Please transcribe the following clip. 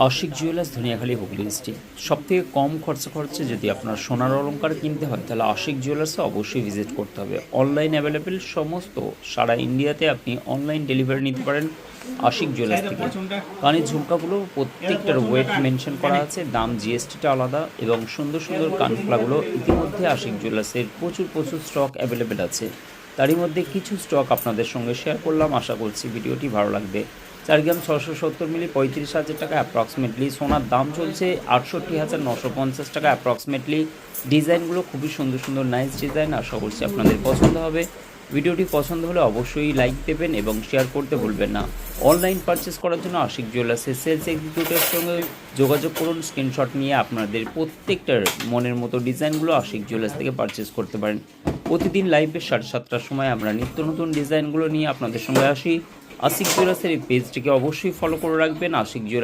Ashiq jewellers Dhaniakhali Hooghly district. সবথেকে কম খরচে যদি আপনার সোনার অলংকার কিনতে হয় তাহলে আশিক জুয়েলার্সে অবশ্যই ভিজিট করতে হবে। অনলাইন অ্যাভেলেবেল সমস্ত সারা ইন্ডিয়াতে আপনি অনলাইন ডেলিভারি নিতে পারেন আশিক জুয়েলার্স থেকে। কানের ঝুমকাগুলো প্রত্যেকটার ওয়েট মেনশন করা আছে, দাম জিএসটিটা আলাদা, এবং সুন্দর সুন্দর কানফুলাগুলো ইতিমধ্যে আশিক জুয়েলার্সের প্রচুর স্টক অ্যাভেলেবেল আছে। তারই মধ্যে কিছু স্টক আপনাদের সঙ্গে শেয়ার করলাম, আশা করছি ভিডিওটি ভালো লাগবে। 4 গ্রাম 670 মিলি 35,000 টাকা অ্যাপ্রক্সিমেটলি। সোনার দাম চলছে 68,950 টাকা অ্যাপ্রক্সিমেটলি। ডিজাইনগুলো খুবই সুন্দর নাইস ডিজাইন, আশা করছি আপনাদের পছন্দ হবে। ভিডিওটি পছন্দ হলে অবশ্যই লাইক দেবেন এবং শেয়ার করতে ভুলবেন না। অনলাইন পারচেস করার জন্য আশিক জুয়েলার্সের সেলস এক্সিকিউটিভের সঙ্গে যোগাযোগ করুন। স্ক্রিনশট নিয়ে আপনাদের প্রত্যেকটার মনের মতো ডিজাইনগুলো আশিক জুয়েলার্স থেকে পারচেস করতে পারেন। প্রতিদিন লাইভে 7:30টার সময় আমরা নিত্য নতুন ডিজাইনগুলো নিয়ে আপনাদের সঙ্গে আসি। আশিক জুয়েলার্সের এই পেজটিকে অবশ্যই ফলো করে রাখবেন। আশিক জুয়েলার্স